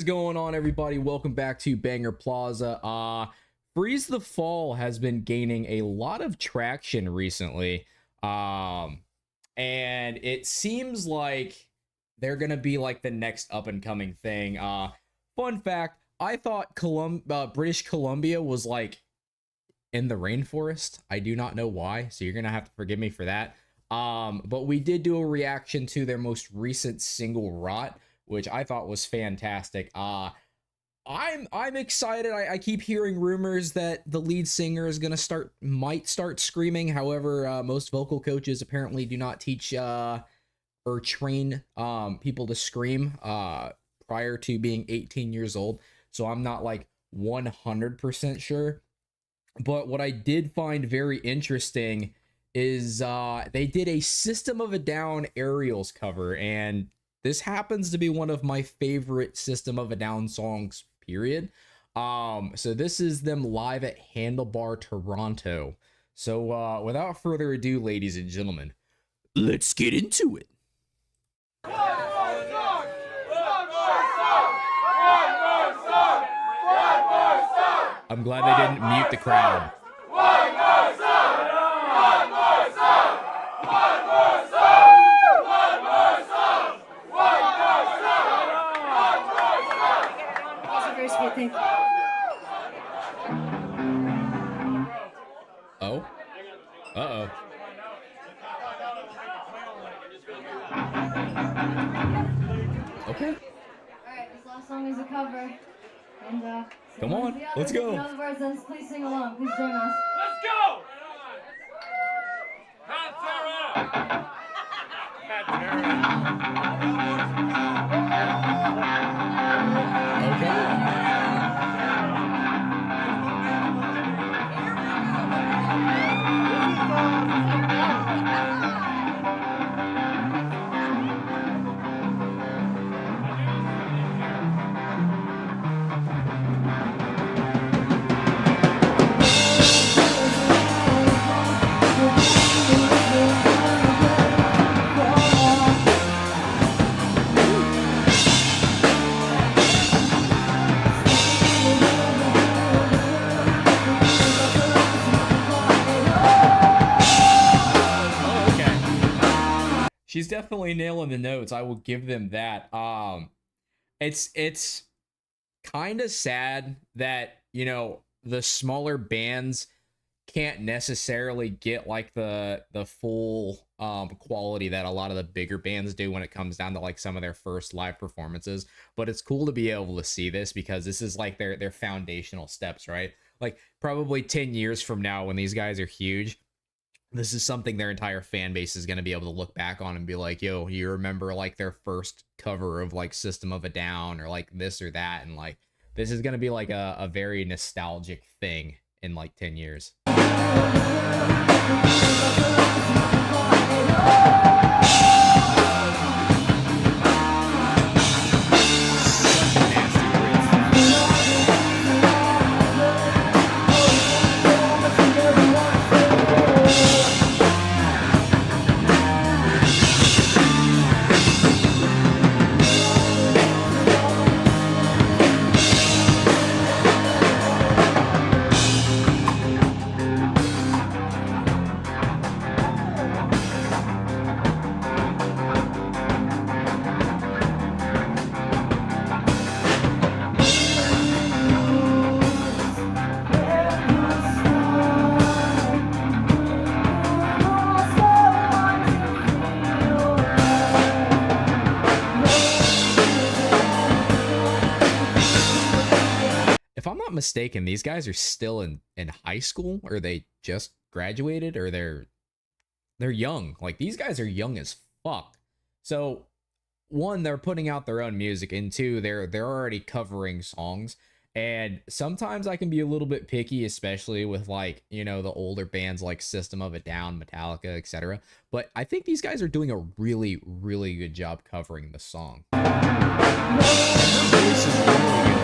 What's going on, everybody? Welcome back to Banger Plaza. Freeze the Fall has been gaining a lot of traction recently, and it seems like they're gonna be like the next up and coming thing. Fun fact, I thought British Columbia was like in the rainforest. I do not know why, so you're gonna have to forgive me for that. But we did do a reaction to their most recent single, Rot, which I thought was fantastic. I'm excited. I keep hearing rumors that the lead singer is gonna might start screaming. However, most vocal coaches apparently do not teach or train people to scream prior to being 18 years old. So I'm not like 100% sure. But what I did find very interesting is they did a System of a Down Aerials cover, and this happens to be one of my favorite System of a Down songs, period. So this is them live at Handlebar, Toronto. So without further ado, ladies and gentlemen, let's get into it. I'm glad they didn't mute the crowd. One more song! One more song! One more song! One more song! One more song! One more song! That's a very sweet thing. Oh? Uh-oh. Okay. Alright, this last song is a cover. And Come on, let's go. If you know the words, then please sing along. Please join us. Let's go! Pantera! She's definitely nailing the notes. I will give them that. It's kind of sad that, you know, the smaller bands can't necessarily get like the full quality that a lot of the bigger bands do when it comes down to like some of their first live performances. But it's cool to be able to see this because this is like their foundational steps, right? Like probably 10 years from now when these guys are huge, this is something their entire fan base is going to be able to look back on and be like, yo, you remember like their first cover of like System of a Down or like this or that. And like, this is going to be like a very nostalgic thing in like 10 years. If I'm not mistaken, these guys are still in high school, or they just graduated, or they're young. Like, these guys are young as fuck. So, one, they're putting out their own music, and two, they're already covering songs. And sometimes I can be a little bit picky, especially with like, you know, the older bands like System of a Down, Metallica, etc. But I think these guys are doing a really, really good job covering the song. And her voice is really good.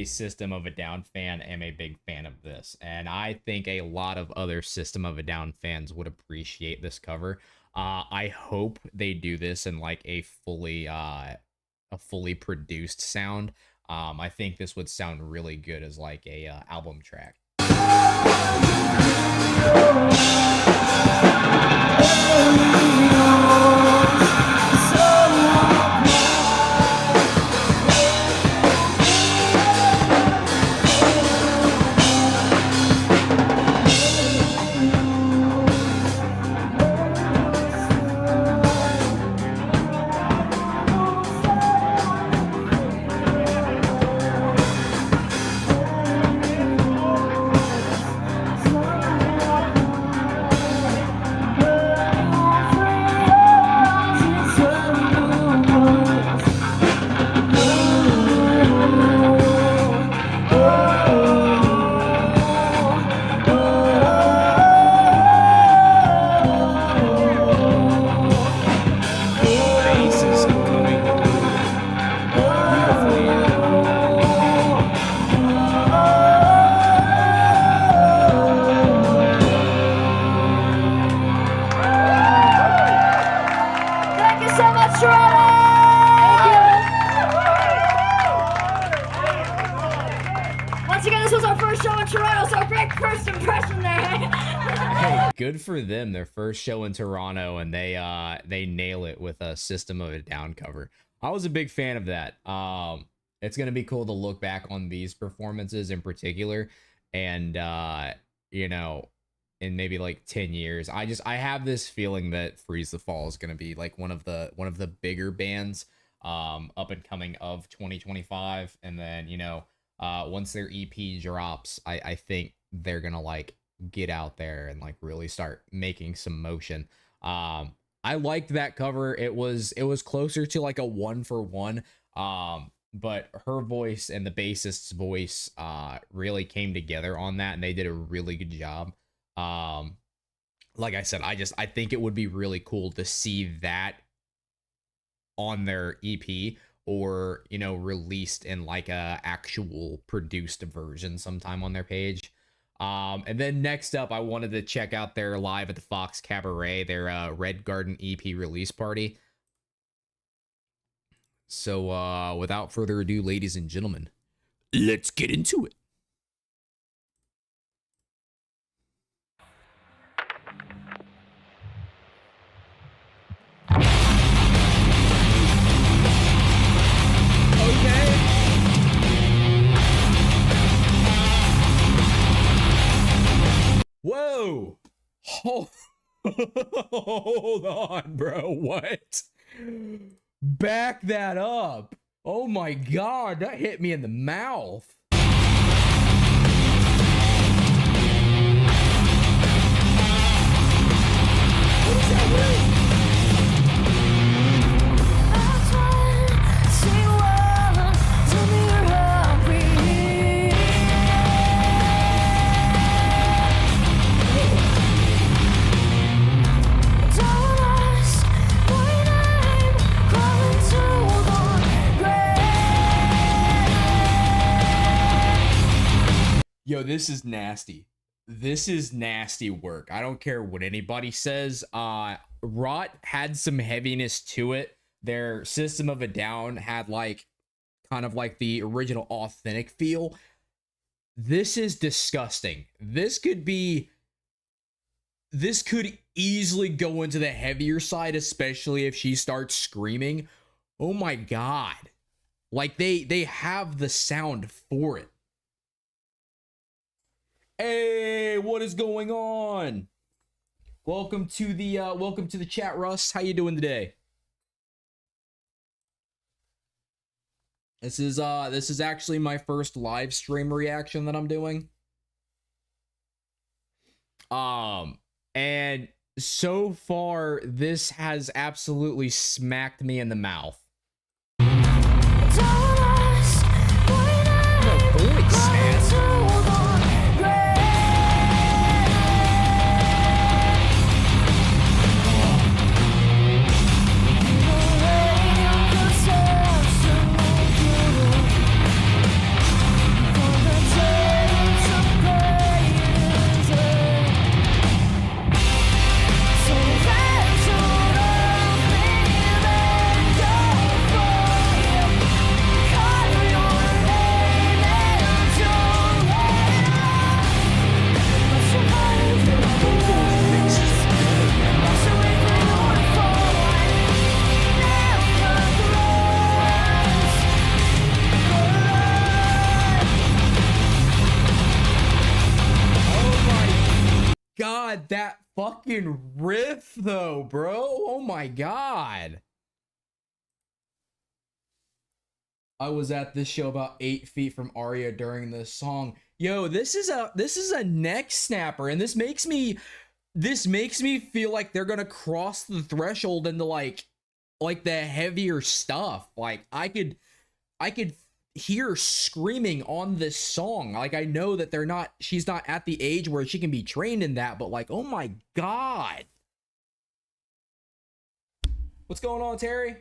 System of a Down fan, am a big fan of this, and I think a lot of other System of a Down fans would appreciate this cover. I hope they do this in like a fully produced sound. I think this would sound really good as like a album track. Good for them, their first show in Toronto, and they nail it with a System of a Down cover. I was a big fan of that. It's gonna be cool to look back on these performances in particular, and you know, in maybe like 10 years, I have this feeling that Freeze the Fall is gonna be like one of the bigger bands up and coming of 2025, and then, you know, once their EP drops, I think they're gonna like get out there and like really start making some motion. I liked that cover. It was closer to like a 1-for-1, but her voice and the bassist's voice really came together on that, and they did a really good job. Like I said, I think it would be really cool to see that on their EP, or, you know, released in like a actual produced version sometime on their page. And then next up, I wanted to check out their Live at the Fox Cabaret, their Red Garden EP release party. So without further ado, ladies and gentlemen, let's get into it. Whoa! Hold on, bro. What? Back that up. Oh my God, that hit me in the mouth. What is that word? Yo, this is nasty. This is nasty work. I don't care what anybody says. Rot had some heaviness to it. Their System of a Down had like kind of like the original authentic feel. This is disgusting. This could easily go into the heavier side, especially if she starts screaming. Oh my God. Like they have the sound for it. Hey, what is going on? Welcome to the chat, Russ. How you doing today? This is actually my first live stream reaction that I'm doing. And so far this has absolutely smacked me in the mouth. god, that fucking riff though, bro. Oh my god. I was at this show about 8 feet from Arya during this song. Yo, this is a neck snapper, and this makes me feel like they're gonna cross the threshold into like the heavier stuff. Like I could hear screaming on this song. Like I know that she's not at the age where she can be trained in that, but like, oh my god. What's going on, Terry?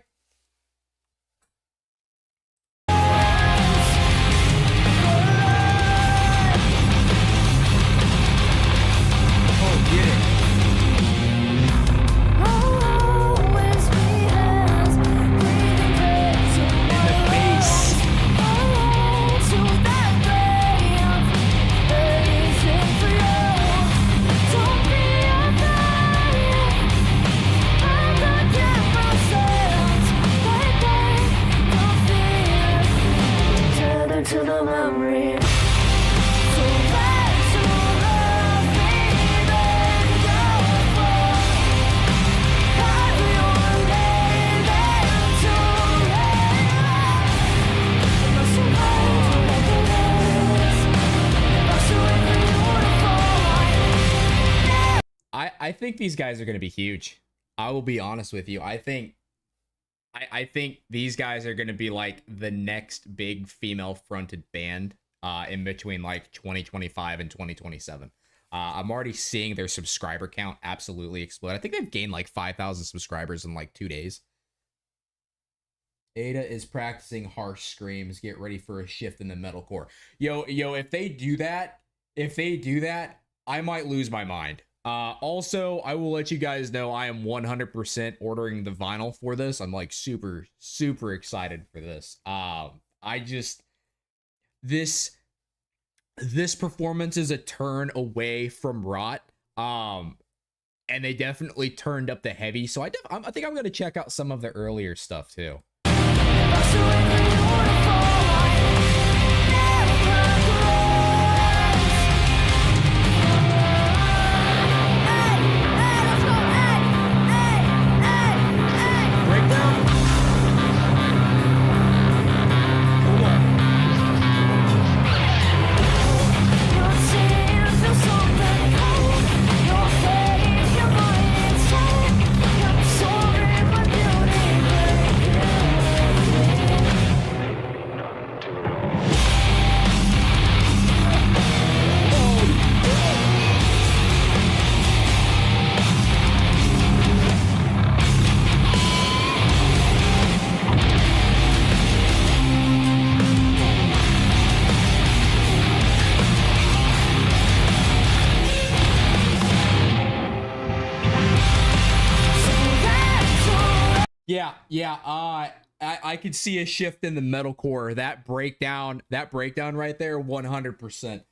To the memory. I think these guys are going to be huge. I will be honest with you. I think these guys are going to be like the next big female fronted band in between like 2025 and 2027. I'm already seeing their subscriber count absolutely explode. I think they've gained like 5,000 subscribers in like 2 days. Ada is practicing harsh screams. Get ready for a shift in the metalcore. Yo, if they do that, I might lose my mind. Also, I will let you guys know I am 100% ordering the vinyl for this. I'm like super excited for this. This performance is a turn away from Rot. And they definitely turned up the heavy. So I think I'm going to check out some of the earlier stuff too. Yeah. I could see a shift in the metalcore. That breakdown right there, 100%.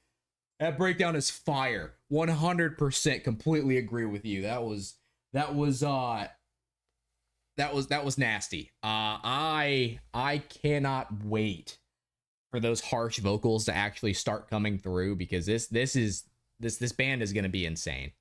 That breakdown is fire. 100%. Completely agree with you. That was nasty. I cannot wait for those harsh vocals to actually start coming through, because this band is going to be insane.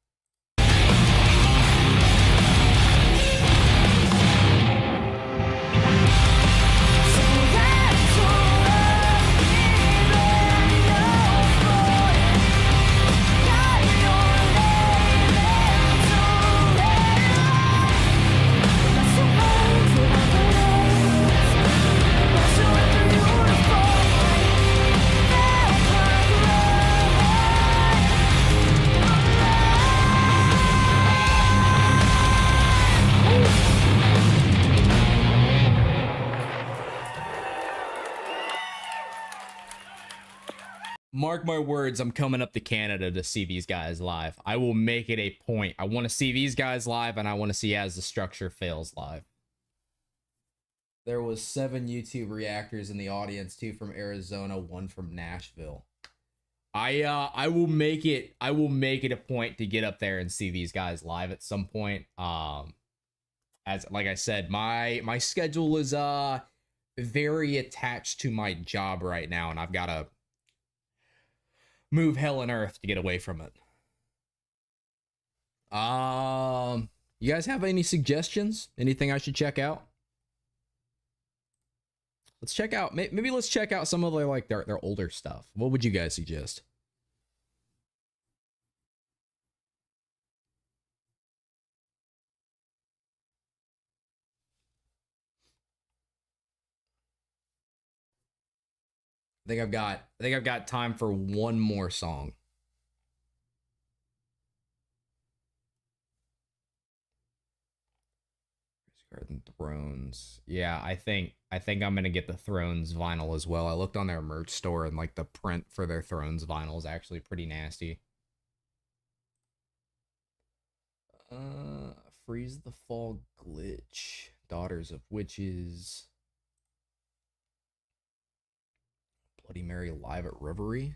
Mark my words, I'm coming up to Canada to see these guys live. I will make it a point. I want to see these guys live, and I want to see As the Structure Fails live. There was 7 YouTube reactors in the audience, 2 from Arizona, 1 from Nashville. I will make it a point to get up there and see these guys live at some point. As like I said, my schedule is very attached to my job right now, and I've got to move hell and earth to get away from it. You guys have any suggestions? Anything I should check out? Let's check out, maybe let's check out some of their older stuff. What would you guys suggest? I think I've got time for one more song. Garden Thrones. Yeah, I think I'm gonna get the Thrones vinyl as well. I looked on their merch store and like the print for their Thrones vinyl is actually pretty nasty. Freeze the Fall Glitch. Daughters of Witches. Bloody Mary live at Revelry.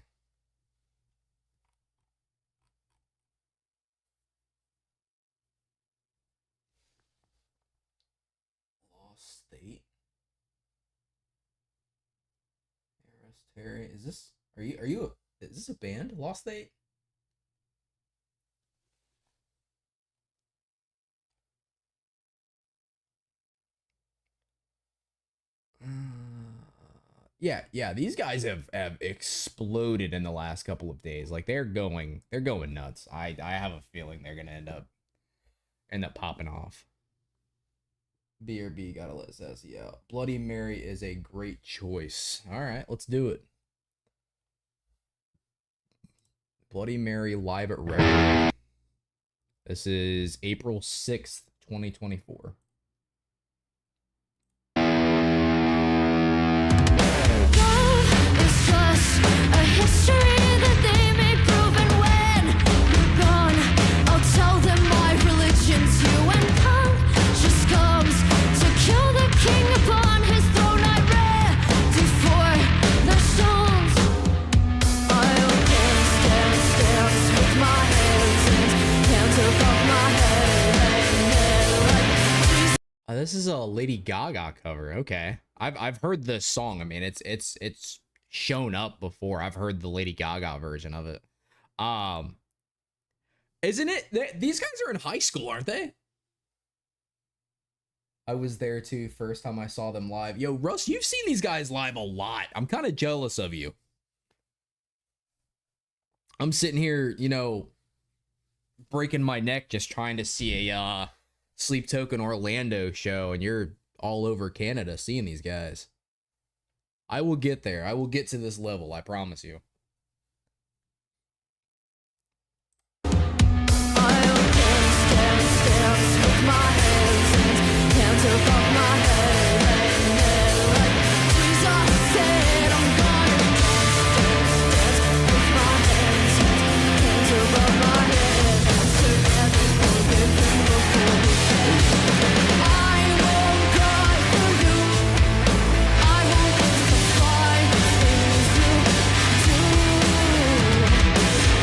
Lost State. Terry, is this is this a band? Lost State? Yeah, these guys have exploded in the last couple of days. Like they're going nuts. I have a feeling they're gonna end up popping off. BRB gotta let Sassy out. Bloody Mary is a great choice. All right, let's do it. Bloody Mary live at Revelry. This is April 6th, 2024. A history that they may prove, and when you're gone, I'll tell them my religion's you, and punk just comes to kill the king upon his throne. I ready for the stones. I'll dance with my hands above my head. This is a Lady Gaga cover. Okay, I've heard this song. I mean, it's shown up before. I've heard the Lady Gaga version of it. Isn't it? These guys are in high school, aren't they? I was there too, first time I saw them live. Yo, Russ, you've seen these guys live a lot. I'm kind of jealous of you. I'm sitting here, you know, breaking my neck just trying to see a Sleep Token Orlando show, and you're all over Canada seeing these guys. I will get there. I will get to this level. I promise you. I'll dance with my hands above my head. Jesus said I'm gonna dance with my hands above my head. Together we'll get them before we fade. I won't cry for you. I won't crucify things you do.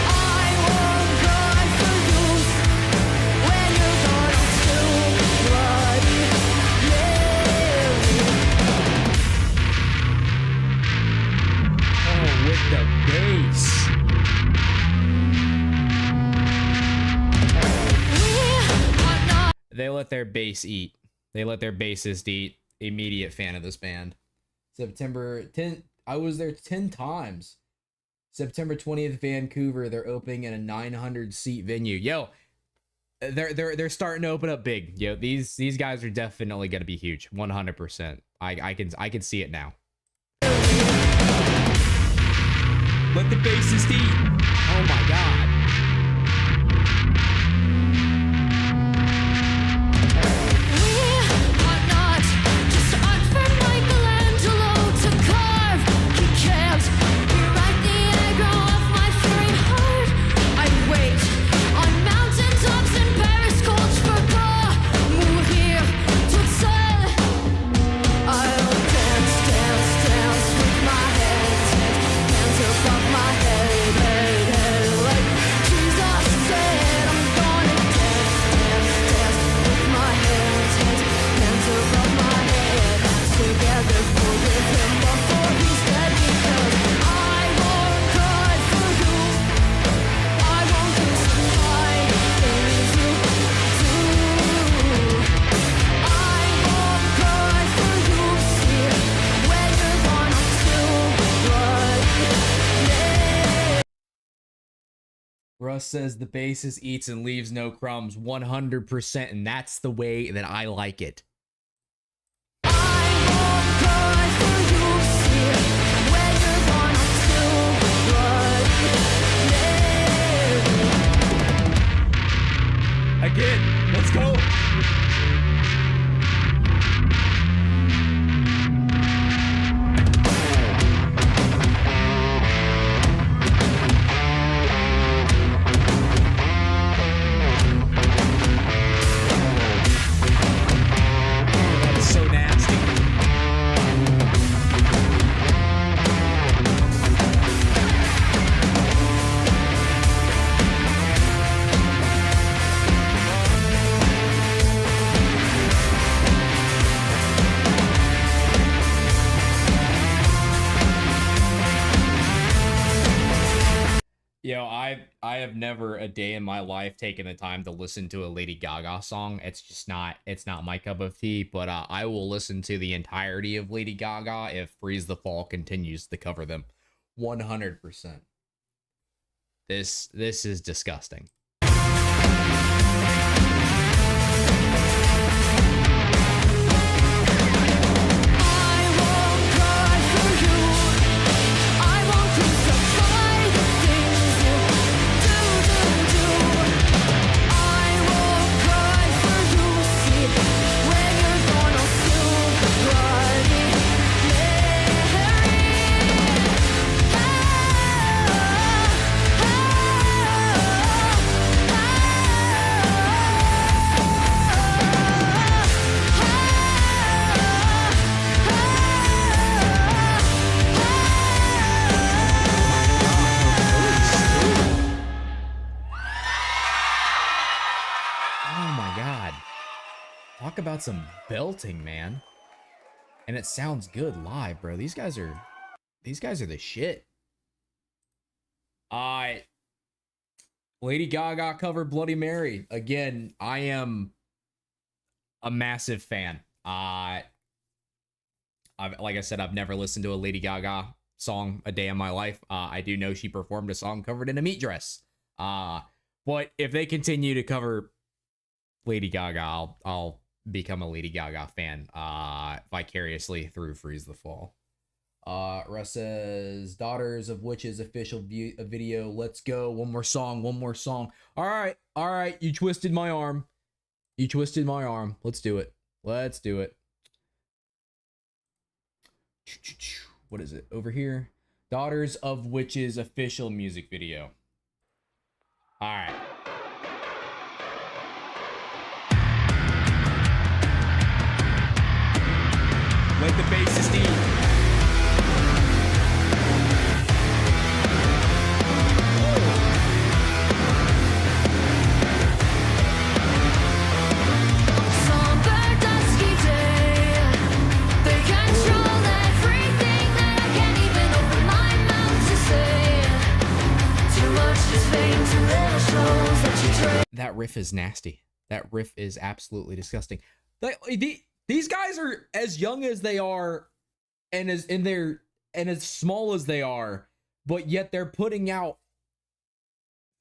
I won't cry for you when you're gone. I'm still bloody Mary. Oh, with the bass. We are not. They let their bass eat. They let their bassist eat. Immediate fan of this band. September 10th. I was there 10 times. September 20th, Vancouver. They're opening in a 900 seat venue. Yo, they're starting to open up big. Yo, these guys are definitely gonna be huge. 100%. I can see it now. Let the bassist eat. Oh my god. We are not just art for Michelangelo to carve. He can't rewrite the aggro of my fury heart. I wait on mountaintops in Paris, Coach for mourir toute seule. I'll dance with my hands above my head. Like Russ says the bassist eats and leaves no crumbs. 100%, and that's the way that I like it. Again, let's go. That's so nasty. Yo, I have never a day in my life taken the time to listen to a Lady Gaga song. It's not my cup of tea, but I will listen to the entirety of Lady Gaga if Freeze the Fall continues to cover them. 100%. This is disgusting. Talk about some belting, man. And it sounds good live, bro. These guys are the shit. Lady Gaga covered Bloody Mary. Again, I am a massive fan. Like I said, I've never listened to a Lady Gaga song a day in my life. I do know she performed a song covered in a meat dress. But if they continue to cover Lady Gaga, I'll become a Lady Gaga fan vicariously through Freeze the Fall. Russ says Daughters of Witches official video. Let's go. One more song. All right. You twisted my arm. Let's do it. What is it over here? Daughters of Witches official music video. All right. Let the bassist eat. Somber dusky day, they control everything that I can't even open my mouth to say. Too much is vain, too little shows that you trade. That riff is nasty. That riff is absolutely disgusting. These guys are as young as they are and as small as they are, but yet they're putting out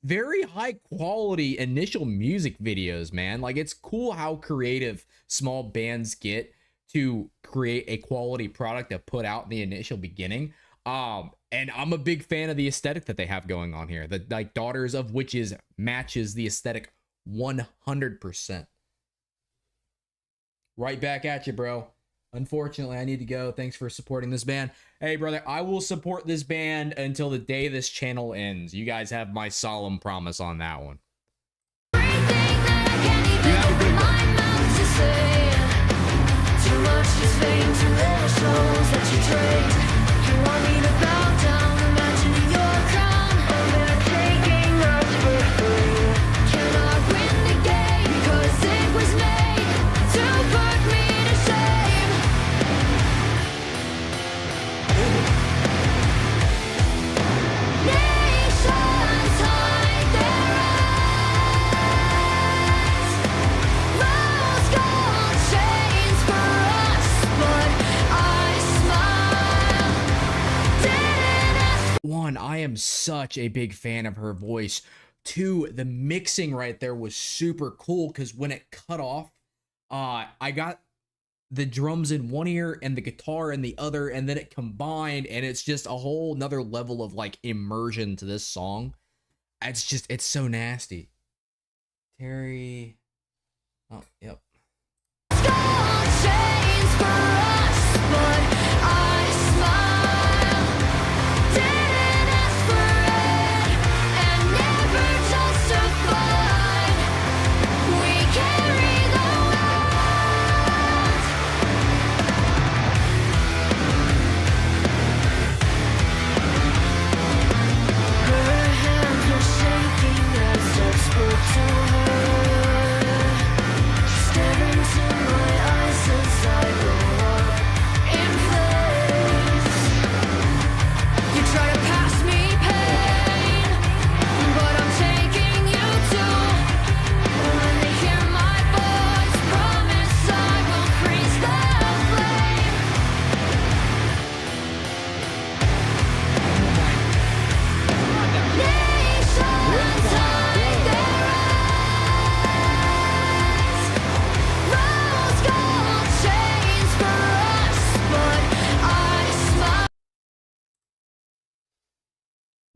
very high quality initial music videos, man. Like, it's cool how creative small bands get to create a quality product to put out in the initial beginning. And I'm a big fan of the aesthetic that they have going on here. The like Daughters of Witches matches the aesthetic 100%. Right back at you, bro. Unfortunately, I need to go. Thanks for supporting this band. Hey, brother, I will support this band until the day this channel ends. You guys have my solemn promise on that one. You have a good one. Too much is vain, too little shows that you trade. You want me to bow down, imagining your crown. Oh, they're taking us for free. Cannot win the game, because it was made to put me to shame. Nations hide their eyes. Rose gold chains for us, but I smile. Didn't ask. One, I am such a big fan of her voice. two, the mixing right there was super cool because when it cut off, I got the drums in one ear and the guitar in the other, and then it combined, and it's just a whole nother level of like immersion to this song. It's so nasty. Terry. Oh, yep.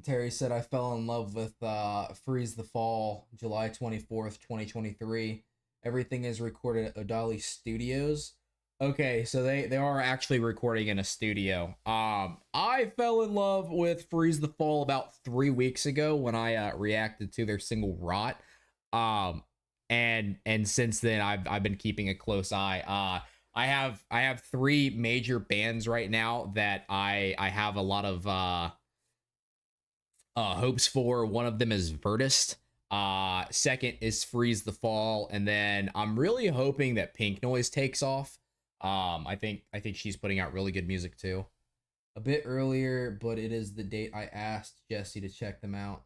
Terry said, I fell in love with Freeze the Fall, July 24th, 2023. Everything is recorded at Odali Studios. Okay, so they are actually recording in a studio. I fell in love with Freeze the Fall about 3 weeks ago when I reacted to their single Rot. And since then I've been keeping a close eye. I have three major bands right now that I have a lot of hopes for. One of them is Vertist. Second is Freeze the Fall, and then I'm really hoping that Pink Noise takes off. I think she's putting out really good music too. A bit earlier, but it is the date I asked Jesse to check them out.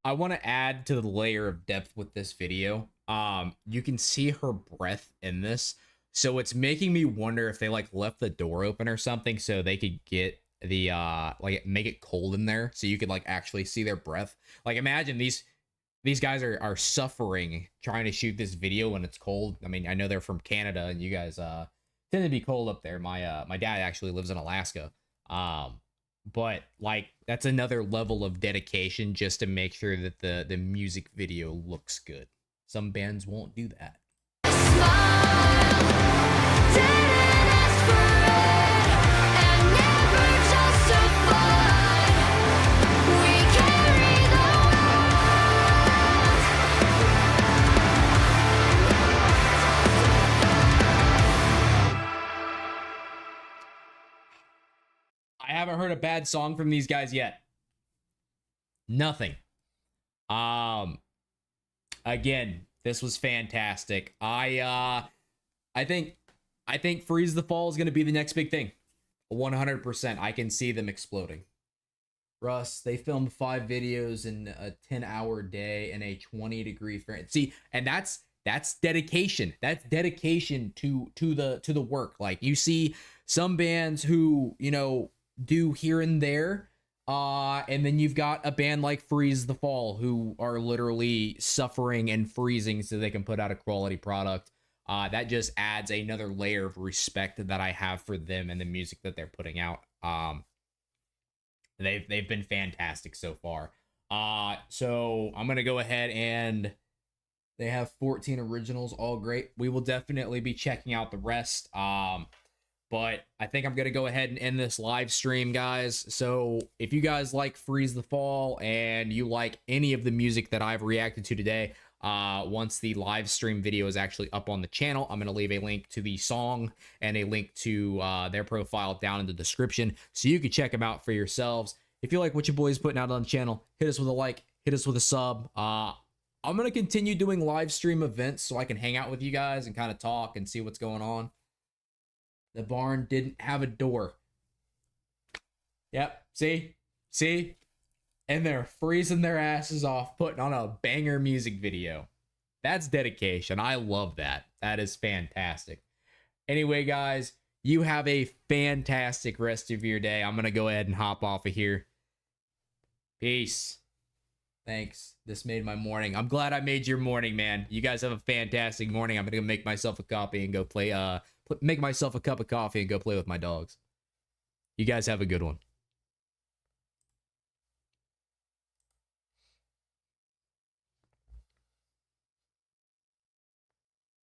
I want to add to the layer of depth with this video. You can see her breath in this, so it's making me wonder if they like left the door open or something so they could get the like make it cold in there so you could like actually see their breath. Like imagine these guys are suffering trying to shoot this video when it's cold. I mean, I know they're from Canada and you guys tend to be cold up there. My dad actually lives in Alaska. But like that's another level of dedication just to make sure that the music video looks good. Some bands won't do that. I haven't heard a bad song from these guys yet. Nothing. Again, this was fantastic. I think Freeze the Fall is going to be the next big thing. 100%. I can see them exploding. Russ, they filmed 5 videos in a 10-hour day in a 20-degree Fahrenheit. See, and that's dedication. That's dedication to the work. Like you see some bands who, you know, do here and there And then you've got a band like Freeze the Fall, who are literally suffering and freezing so they can put out a quality product. That just adds another layer of respect that I have for them and the music that they're putting out. They've been fantastic so far. So I'm gonna go ahead, and they have 14 originals, all great. We will definitely be checking out the rest. But I think I'm gonna go ahead and end this live stream, guys. So if you guys like Freeze the Fall and you like any of the music that I've reacted to today, once the live stream video is actually up on the channel, I'm gonna leave a link to the song and a link to their profile down in the description, so you can check them out for yourselves. If you like what your boy's putting out on the channel, hit us with a like, hit us with a sub. I'm gonna continue doing live stream events so I can hang out with you guys and kind of talk and see what's going on. The barn didn't have a door. Yep, see? And they're freezing their asses off putting on a banger music video. That's dedication. I love that. That is fantastic. Anyway, guys, you have a fantastic rest of your day. I'm going to go ahead and hop off of here. Peace. Thanks. This made my morning. I'm glad I made your morning, man. You guys have a fantastic morning. I'm going to make myself a coffee and go play, make myself a cup of coffee and go play with my dogs. You guys have a good one.